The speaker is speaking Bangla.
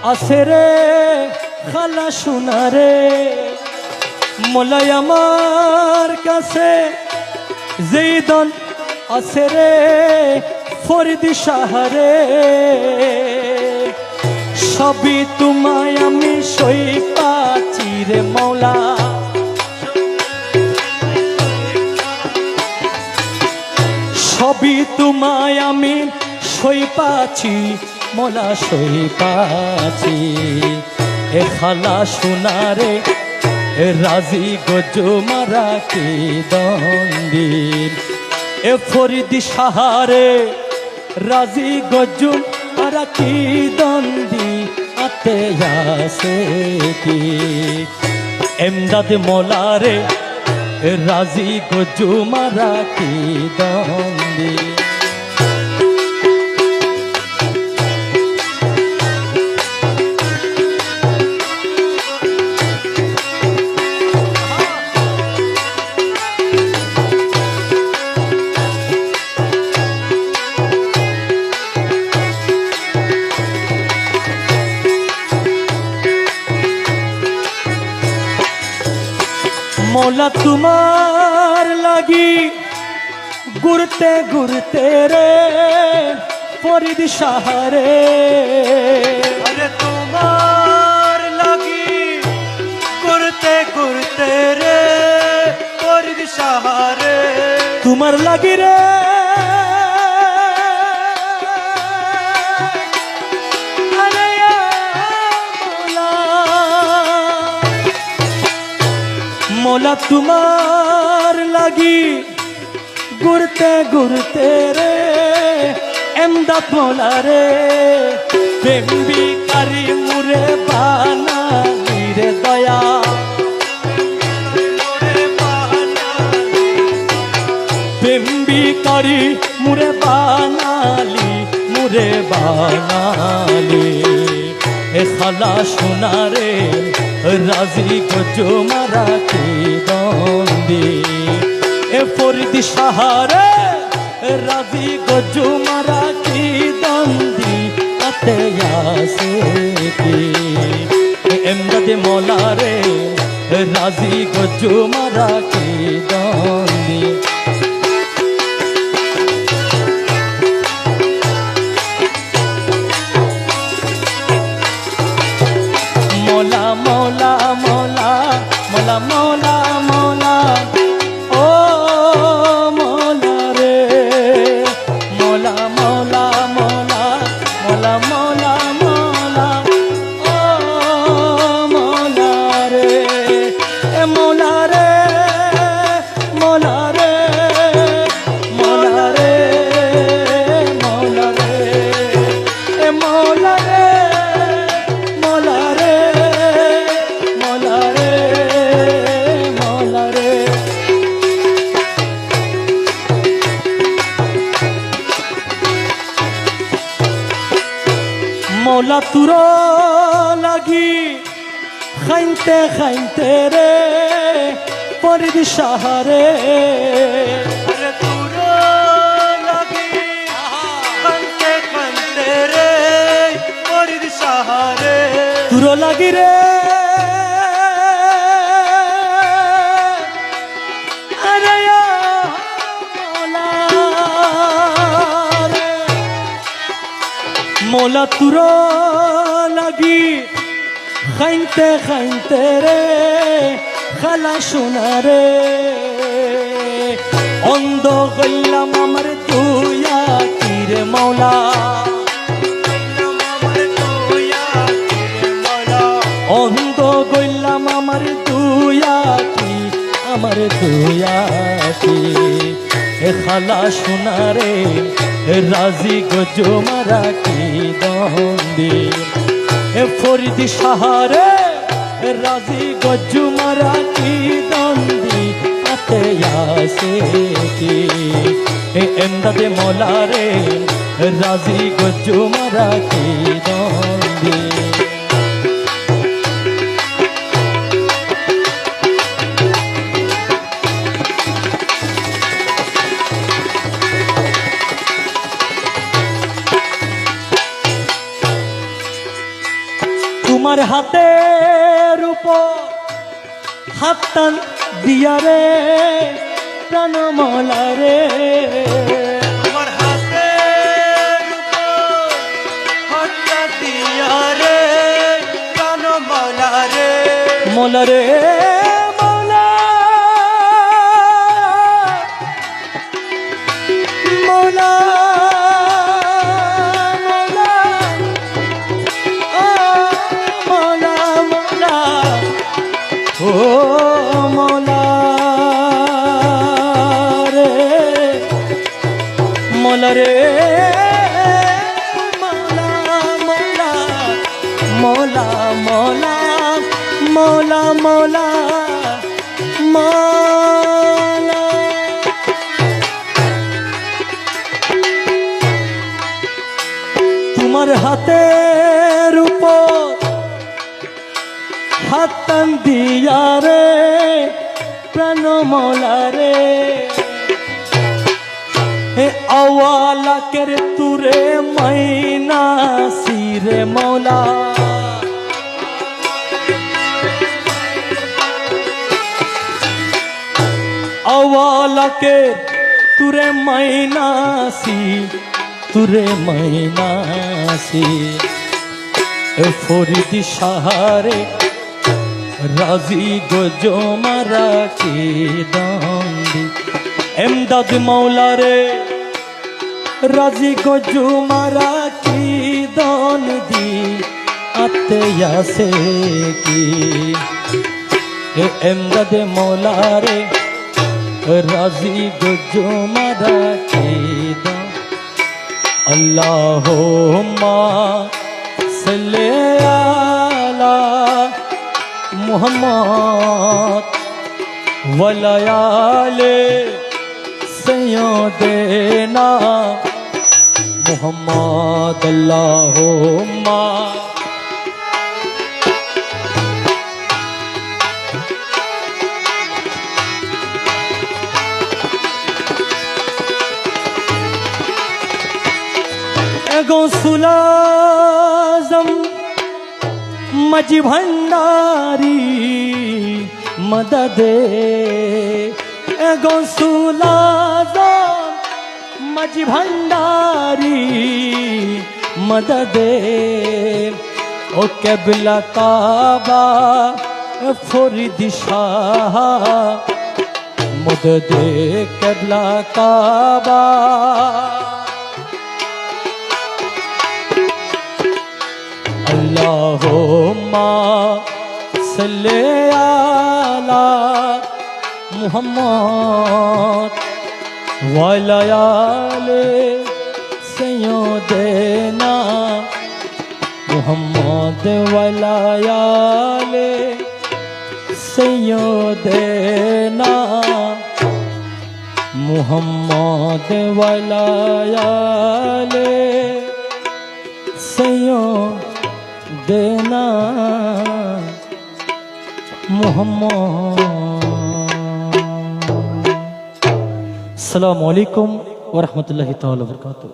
আছে রে খালা সোনা রে মোলাই আমার কাছে যেই দন আছে রে ফরিদ সাহারে সবই তোমায় আমি সই পাচ্ছি রে মৌলা সবই তোমায় আমি সই পাচ্ছি মোলা সই পাচ্ছি এ খালা সোনারে রাজি গজো মারা কি দন্দির এ ফরিদ সাহারে রাজি গজো মারা কি দন্দি আতে আসে কি এমদাদ মোলারে রাজি গজো মারা কি দন্দি মৌলা তোমার লাগি ঘুরতে ঘুরতে রে ফরিদ সাহারে আরে তোমার লাগি ঘুরতে ঘুরতে রে ফরিদ সাহারে তোমার লাগি রে মোলা তোমার লাগি ঘুরতে ঘুরতে রে এমদাদ মোলা রে প্রেমিকারি মুরে বানালি রে দয়া প্রেমিকারি মুরে বানালি এ খালা সোনারে রাজি গজো মারা কি দন্দি এ ফরিদ সাহারে রাজি গজো মারা কি দন্দি আতে আসে কি এমদাদ মোলারে রাজি গজো মারা কি দন্দি মোলা মোলা মোলা মোলা মোলা মোলা ও মোলা রে মোলা মোলা মোলা মোলা মোলা মোলা ও মোলা রে এ মোলা রে মোলা রে মোলা রে মোলা রে এ মোলা রে মৌলা তুর লাগি খাইতে খাইতে রে ফরিদ সাহারে আরে তুর লাগি খাইতে খাইতে রে ফরিদ সাহারে তুর লাগি রে আরে মোলা তুর লাগি খাইতে খাইতে রে খালা সোনারে অন্ধ হইলাম আমার তুইয়া কি রে মৌলা অন্ধ গইলাম আমার তুইয়া কি এ খালা সোনারে রাজি গজো মারা কি দন্দি এ ফরিদ সাহারে রাজি গজো মারা কি দন্দি আতে আসে কি এমদাদ মোলারে রাজি গজো মারা কি দন্দি তোমার হাতের উপর হাত টান দিয়া রে প্রাণ মৌলা রে তোমার হাতের উপর হাতটা দিয়া রে প্রাণ মৌলা রে মৌলা রে মৌলা মৌলা ও মৌলা রে মৌলা রে মৌলা মৌলা মৌলা মৌলা মৌলা মৌলা মৌলা তোমার হাতের উপর হাত টান দিয়া রে প্রাণ মৌলা রে হে আওয়ালাকের তুরে মাইনা সিরে মৌলা আওয়ালাকের তুরে মাইনাসি তুরে মাইনাসি ফরিদ সাহারে রাজি গজো মারা কি দন্দি এমদাদ মৌলা রে রাজি গজো মারা কি দন্দি আতে আসে কি এমদাদ মৌলা রে রাজি গজো মারা কি দন্দি আল্লাহুম্মা সাল্লি আলা मुहम्मद वलयाले सैयदना मुहम्मद अल्लाहुम्मा गौसुल आज़म मजी भंडारी मददे गौसुल आज़म मजी भंडारी मददे ओ केबला काबा फरीद शाह मददे केबला काबा अल्लाहुम्मा सल्ले अला मुहम्मद वाला आले सय्यदना मुहम्मद वाला आले सय्यदना मुहम्मद वाला आले सय्यद देना मोहम्मद। अस्सलामु अलैकुम व रहमतुल्लाहि तआला व बरकातुहू।